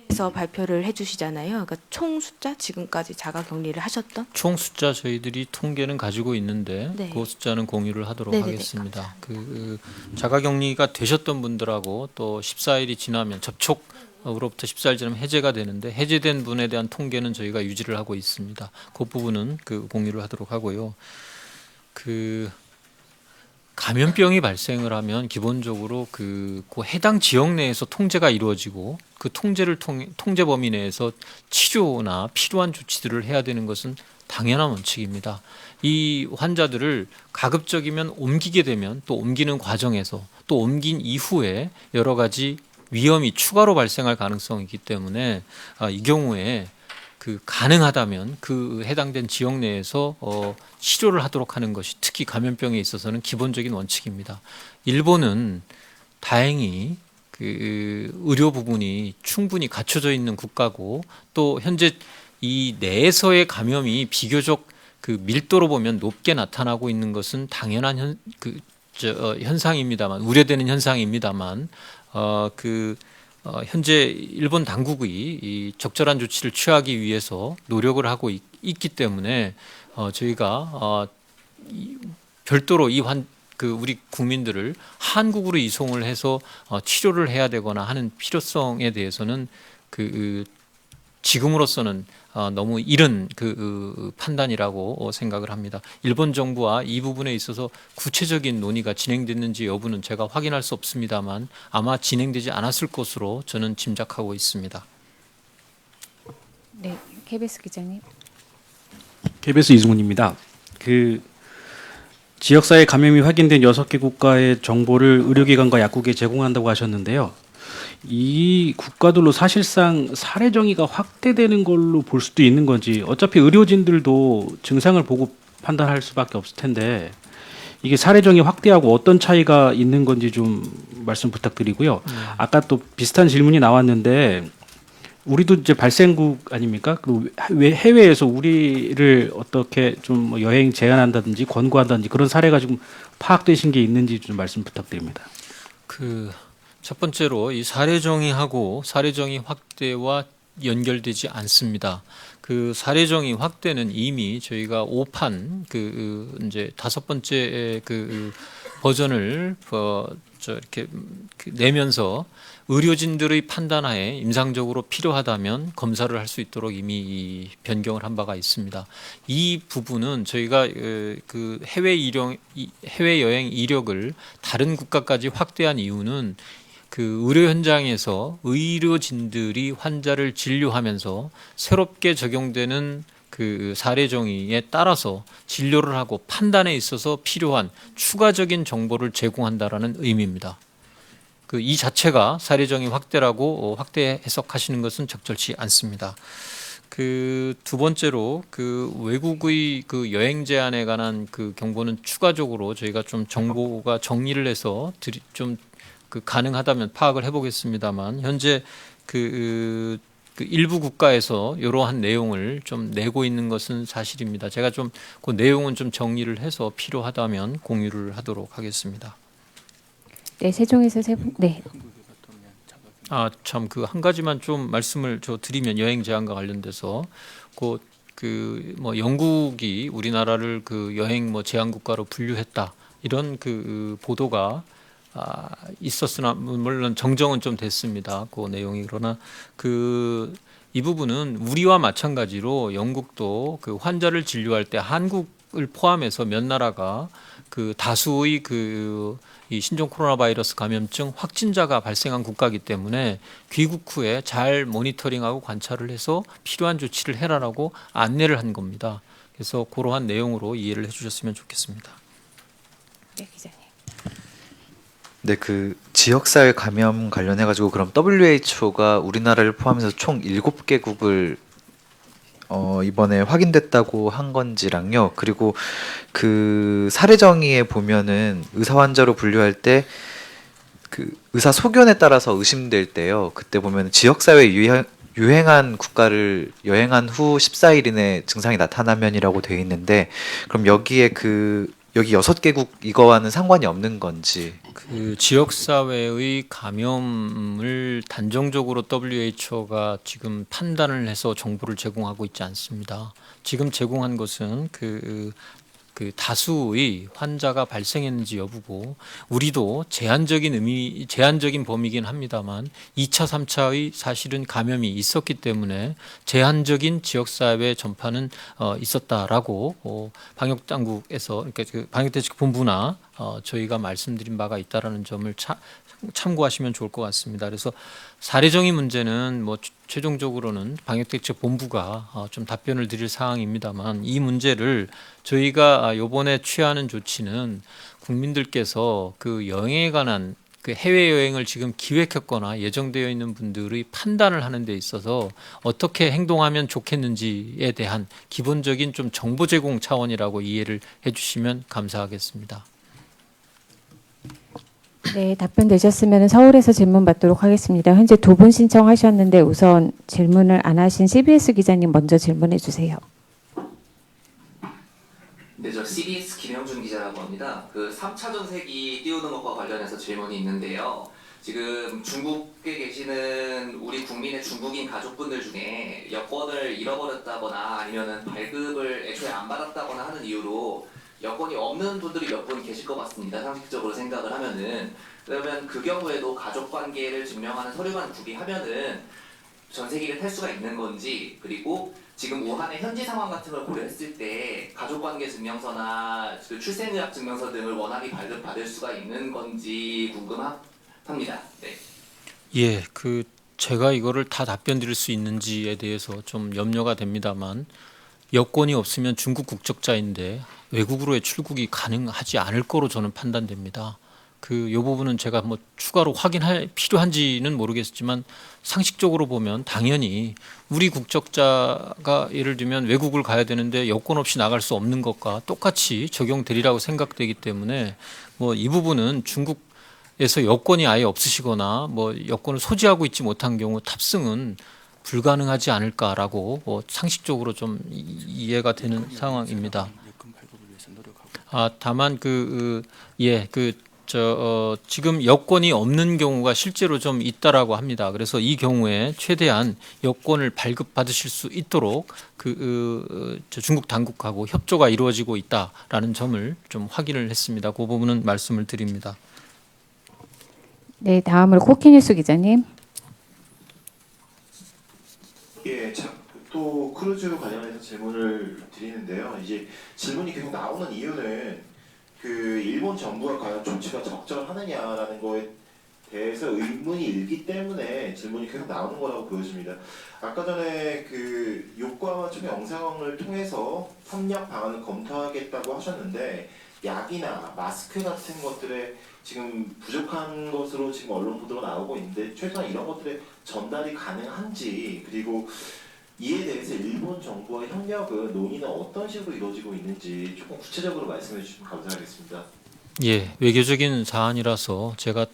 그래서 발표를 해주시잖아요. 그러니까 총 숫자 지금까지 자가격리를 하셨던 총 숫자 저희들이 통계는 가지고 있는데 네. 그 숫자는 공유를 하도록 네네네, 하겠습니다. 그 자가격리가 되셨던 분들하고 또 14일이 지나면 접촉으로부터 14일 지나면 해제가 되는데 해제된 분에 대한 통계는 저희가 유지를 하고 있습니다. 그 부분은 그 공유를 하도록 하고요. 그 감염병이 발생을 하면 기본적으로 그 해당 지역 내에서 통제가 이루어지고 그 통제를 통해 통제 범위 내에서 치료나 필요한 조치들을 해야 되는 것은 당연한 원칙입니다. 이 환자들을 가급적이면 옮기게 되면 또 옮기는 과정에서 또 옮긴 이후에 여러 가지 위험이 추가로 발생할 가능성이 있기 때문에 이 경우에 그 가능하다면 그 해당된 지역 내에서 치료를 하도록 하는 것이 특히 감염병에 있어서는 기본적인 원칙입니다. 일본은 다행히 그 의료 부분이 충분히 갖춰져 있는 국가고 또 현재 이 내에서의 감염이 비교적 그 밀도로 보면 높게 나타나고 있는 것은 당연한 현상입니다만 우려되는 현상입니다만 현재 일본 당국이 이 적절한 조치를 취하기 위해서 노력을 하고 있기 때문에 저희가 별도로 우리 국민들을 한국으로 이송을 해서 치료를 해야 되거나 하는 필요성에 대해서는 지금으로서는 너무 이른 판단이라고 생각을 합니다. 일본 정부와 이 부분에 있어서 구체적인 논의가 진행됐는지 여부는 제가 확인할 수 없습니다만 아마 진행되지 않았을 것으로 저는 짐작하고 있습니다. 네, KBS 기자님. KBS 이승훈입니다. 지역사회 감염이 확인된 6개 국가의 정보를 의료기관과 약국에 제공한다고 하셨는데요. 이 국가들로 사실상 사례 정의가 확대되는 걸로 볼 수도 있는 건지, 어차피 의료진들도 증상을 보고 판단할 수밖에 없을 텐데 이게 사례 정의 확대하고 어떤 차이가 있는 건지 좀 말씀 부탁드리고요. 아까 또 비슷한 질문이 나왔는데 우리도 이제 발생국 아닙니까? 그리고 해외에서 우리를 어떻게 좀 여행 제한한다든지 권고한다든지 그런 사례가 지금 파악되신 게 있는지 좀 말씀 부탁드립니다. 첫 번째로 이 사례 정의하고 사례 정의 확대와 연결되지 않습니다. 그 사례 정의 확대는 이미 저희가 5판 이제 5번째 버전을 이렇게 내면서 의료진들의 판단하에 임상적으로 필요하다면 검사를 할 수 있도록 이미 변경을 한 바가 있습니다. 이 부분은 저희가 해외 여행 이력을 다른 국가까지 확대한 이유는 의료 현장에서 의료진들이 환자를 진료하면서 새롭게 적용되는 사례 정의에 따라서 진료를 하고 판단에 있어서 필요한 추가적인 정보를 제공한다라는 의미입니다. 이 자체가 사례 정의 확대라고 확대 해석하시는 것은 적절치 않습니다. 두 번째로 외국의 여행 제한에 관한 경보는 추가적으로 저희가 좀 정보가 정리를 해서 가능하다면 파악을 해보겠습니다만 현재 그 일부 국가에서 이러한 내용을 좀 내고 있는 것은 사실입니다. 제가 좀 그 내용은 좀 정리를 해서 필요하다면 공유를 하도록 하겠습니다. 네, 세종에서 세 분. 네. 참 그 한 가지만 좀 말씀을 드리면 여행 제한과 관련돼서 뭐 영국이 우리나라를 그 여행 뭐 제한 국가로 분류했다 이런 그 보도가 있었으나 물론 정정은 좀 됐습니다. 그 내용이. 그러나 이 부분은 우리와 마찬가지로 영국도 그 환자를 진료할 때 한국을 포함해서 몇 나라가 그 다수의 이 신종 코로나 바이러스 감염증 확진자가 발생한 국가이기 때문에 귀국 후에 잘 모니터링하고 관찰을 해서 필요한 조치를 해라라고 안내를 한 겁니다. 그래서 그러한 내용으로 이해를 해주셨으면 좋겠습니다. 네, 기자님. 네, 그 지역사회 감염 관련해 가지고 그럼 WHO가 우리나라를 포함해서 총 7개국을 이번에 확인됐다고 한 건지랑요. 그리고 그 사례 정의에 보면은 의사 환자로 분류할 때 그 의사 소견에 따라서 의심될 때요. 그때 보면 지역사회 유행한 국가를 여행한 후 14일 이내 증상이 나타나면이라고 되어 있는데 그럼 여기에 여기 6개국 이거와는 상관이 없는 건지. 그 지역사회의 감염을 단정적으로 WHO가 지금 판단을 해서 정보를 제공하고 있지 않습니다. 지금 제공한 것은 그 다수의 환자가 발생했는지 여부고 우리도 제한적인 범위이긴 합니다만 2차, 3차의 사실은 감염이 있었기 때문에 제한적인 지역사회 전파는 있었다라고 방역당국에서 그러니까 그 방역대책본부나 저희가 말씀드린 바가 있다라는 점을 참고하시면 좋을 것 같습니다. 그래서 사례정의 문제는 뭐 최종적으로는 방역대책본부가 좀 답변을 드릴 사항입니다만 이 문제를 저희가 이번에 취하는 조치는 국민들께서 그 여행에 관한 그 해외여행을 지금 기획했거나 예정되어 있는 분들의 판단을 하는 데 있어서 어떻게 행동하면 좋겠는지에 대한 기본적인 좀 정보 제공 차원이라고 이해를 해주시면 감사하겠습니다. 네, 답변 되셨으면 서울에서 질문 받도록 하겠습니다. 현재 2분 신청하셨는데 우선 질문을 안 하신 CBS 기자님 먼저 질문해 주세요. 네, 저 CBS 김영준 기자라고 합니다. 그 3차 전세기 띄우는 것과 관련해서 질문이 있는데요. 지금 중국에 계시는 우리 국민의 중국인 가족분들 중에 여권을 잃어버렸다거나 아니면은 발급을 애초에 안 받았다거나 하는 이유로 여권이 없는 분들이 몇 분 계실 것 같습니다. 상식적으로 생각을 하면은. 그러면 그 경우에도 가족관계를 증명하는 서류만 구비하면은 전세기를 탈 수가 있는 건지, 그리고 지금 우한의 현지 상황 같은 걸 고려했을 때 가족관계 증명서나 그 출생의학 증명서 등을 원활히 발급받을 수가 있는 건지 궁금합니다. 네. 예, 제가 이거를 다 답변 드릴 수 있는지에 대해서 좀 염려가 됩니다만 여권이 없으면 중국 국적자인데 외국으로의 출국이 가능하지 않을 거로 저는 판단됩니다. 이 부분은 제가 뭐 추가로 확인할 필요한지는 모르겠지만 상식적으로 보면 당연히 우리 국적자가 예를 들면 외국을 가야 되는데 여권 없이 나갈 수 없는 것과 똑같이 적용되리라고 생각되기 때문에 뭐 이 부분은 중국에서 여권이 아예 없으시거나 뭐 여권을 소지하고 있지 못한 경우 탑승은 불가능하지 않을까라고 상식적으로 좀 이해가 되는 상황입니다. 다만 지금 여권이 없는 경우가 실제로 좀 있다라고 합니다. 그래서 이 경우에 최대한 여권을 발급받으실 수 있도록 중국 당국하고 협조가 이루어지고 있다라는 점을 좀 확인을 했습니다. 그 부분은 말씀을 드립니다. 네, 다음으로 코키뉴스 기자님. 예, 또 크루즈 관련해서 질문을 드리는데요. 이제 질문이 계속 나오는 이유는 그 일본 정부가 과연 조치가 적절하느냐라는 거에 대해서 의문이 일기 때문에 질문이 계속 나오는 거라고 보여집니다. 아까 전에 그 요코하마 쪽 영상을 통해서 협력 방안을 검토하겠다고 하셨는데 약이나 마스크 같은 것들에 지금 부족한 것으로 지금 언론 보도가 나오고 있는데 최소한 이런 것들의 전달이 가능한지, 그리고 이에 대해서 일본 정부와 협력은 논의는 어떤 식으로 이루어지고 있는지 조금 구체적으로 말씀해 주시면 감사하겠습니다. 예, 외교적인 사안이라서 제가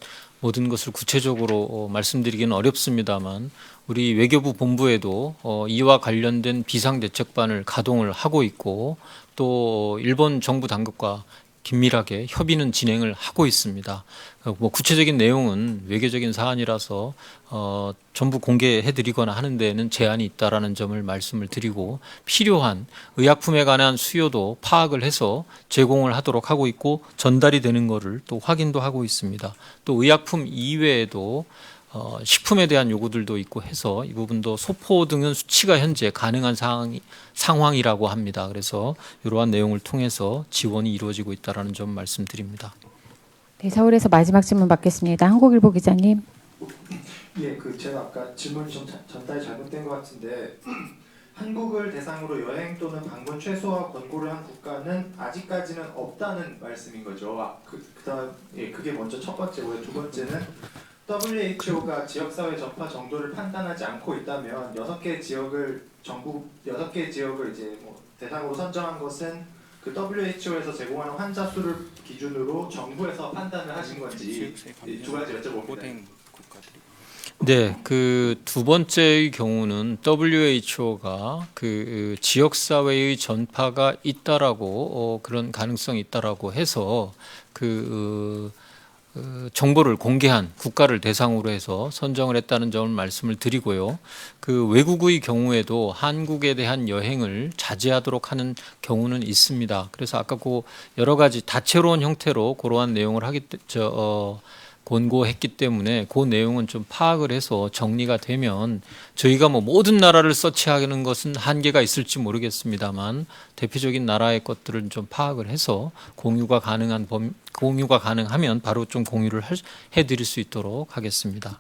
모든 것을 구체적으로 말씀드리기는 어렵습니다만 우리 외교부 본부에도 이와 관련된 비상대책반을 가동을 하고 있고 또 일본 정부 당국과 긴밀하게 협의는 진행을 하고 있습니다. 뭐 구체적인 내용은 외교적인 사안이라서 전부 공개해드리거나 하는 데에는 제한이 있다라는 점을 말씀을 드리고 필요한 의약품에 관한 수요도 파악을 해서 제공을 하도록 하고 있고 전달이 되는 것을 또 확인도 하고 있습니다. 또 의약품 이외에도 식품에 대한 요구들도 있고 해서 이 부분도 소포 등은 수치가 현재 가능한 상황이라고 합니다. 그래서 이러한 내용을 통해서 지원이 이루어지고 있다는 점 말씀드립니다. 네, 서울에서 마지막 질문 받겠습니다. 한국일보 기자님. 예, 제가 아까 질문이 좀 전달이 잘못된 것 같은데 한국을 대상으로 여행 또는 방문 최소화 권고를 한 국가는 아직까지는 없다는 말씀인 거죠. 그다음 그게 먼저 첫 번째고요. 두 번째는 WHO가 지역사회 전파 정도를 판단하지 않고 있다면 6개 지역을 이제 뭐 대상으로 선정한 것은 그 WHO에서 제공하는 환자 수를 기준으로 정부에서 판단을 하신 건지 이 두 가지 여쭤봅니다. 네, 그 두 번째의 경우는 WHO가 그 지역 사회의 전파가 있다라고 그런 가능성이 있다라고 해서 정보를 공개한 국가를 대상으로 해서 선정을 했다는 점을 말씀을 드리고요. 그 외국의 경우에도 한국에 대한 여행을 자제하도록 하는 경우는 있습니다. 그래서 아까 그 여러 가지 다채로운 형태로 그러한 내용을 권고했기 때문에 그 내용은 좀 파악을 해서 정리가 되면 저희가 뭐 모든 나라를 서치하는 것은 한계가 있을지 모르겠습니다만 대표적인 나라의 것들을 좀 파악을 해서 공유가 가능하면 바로 좀 공유를 해드릴 수 있도록 하겠습니다.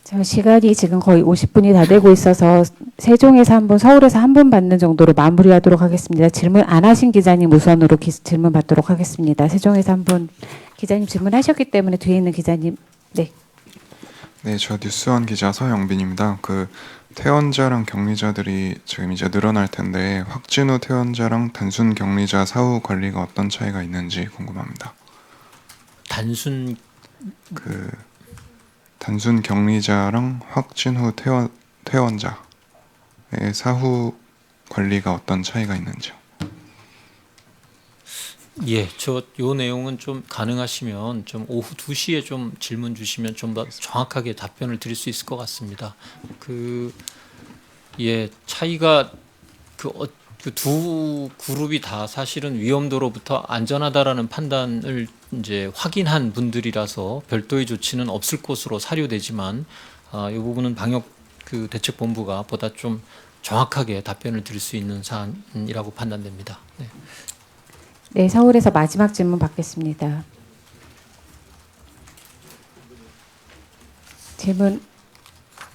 자, 시간이 지금 거의 50분이 다 되고 있어서 세종에서 한 분, 서울에서 한 분 받는 정도로 마무리하도록 하겠습니다. 질문 안 하신 기자님 우선으로 질문 받도록 하겠습니다. 세종에서 한 분 기자님 질문하셨기 때문에 뒤에 있는 기자님. 네. 네, 저 뉴스원 기자 서영빈입니다. 퇴원자랑 격리자들이 지금 이제 늘어날 텐데 확진 후 퇴원자랑 단순 격리자 사후 관리가 어떤 차이가 있는지 궁금합니다. 단순 격리자랑 확진 후 퇴원자의 사후 관리가 어떤 차이가 있는지요? 예, 요 내용은 좀 가능하시면 좀 오후 2시에 좀 질문 주시면 좀 더 정확하게 답변을 드릴 수 있을 것 같습니다. 차이가 두 그룹이 다 사실은 위험도로부터 안전하다라는 판단을 이제 확인한 분들이라서 별도의 조치는 없을 것으로 사료되지만 이 부분은 방역 대책본부가 보다 좀 정확하게 답변을 드릴 수 있는 사안이라고 판단됩니다. 네. 네, 서울에서 마지막 질문 받겠습니다. 질문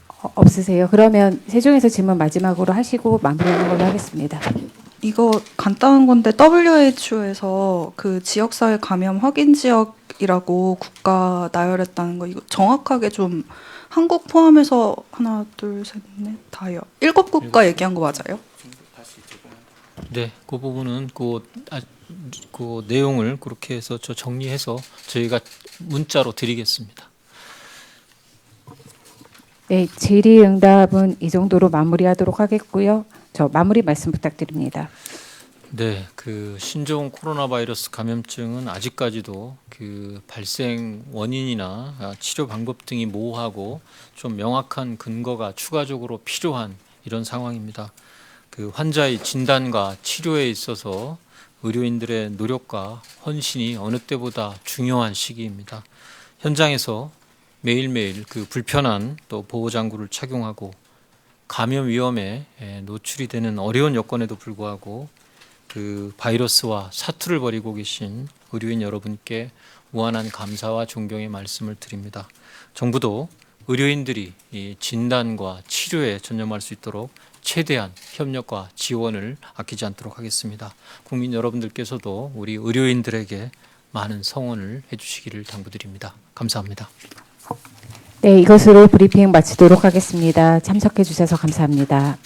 없으세요? 그러면 세종에서 질문 마지막으로 하시고 마무리하는 걸로 하겠습니다. 이거 간단한 건데 WHO에서 그 지역사회 감염 확인 지역이라고 국가 나열했다는 거 이거 정확하게 좀 한국 포함해서 하나, 둘, 셋, 넷, 다요. 7국가 얘기한 거 맞아요? 네, 그 부분은 그 내용을 그렇게 해서 정리해서 저희가 문자로 드리겠습니다. 네, 질의응답은 이 정도로 마무리하도록 하겠고요. 저 마무리 말씀 부탁드립니다. 네, 신종 코로나 바이러스 감염증은 아직까지도 발생 원인이나 치료 방법 등이 모호하고 좀 명확한 근거가 추가적으로 필요한 이런 상황입니다. 환자의 진단과 치료에 있어서 의료인들의 노력과 헌신이 어느 때보다 중요한 시기입니다. 현장에서 매일매일 불편한 또 보호장구를 착용하고 감염 위험에 노출이 되는 어려운 여건에도 불구하고 바이러스와 사투를 벌이고 계신 의료인 여러분께 무한한 감사와 존경의 말씀을 드립니다. 정부도 의료인들이 이 진단과 치료에 전념할 수 있도록 최대한 협력과 지원을 아끼지 않도록 하겠습니다. 국민 여러분들께서도 우리 의료인들에게 많은 성원을 해주시기를 당부드립니다. 감사합니다. 네, 이것으로 브리핑 마치도록 하겠습니다. 참석해 주셔서 감사합니다.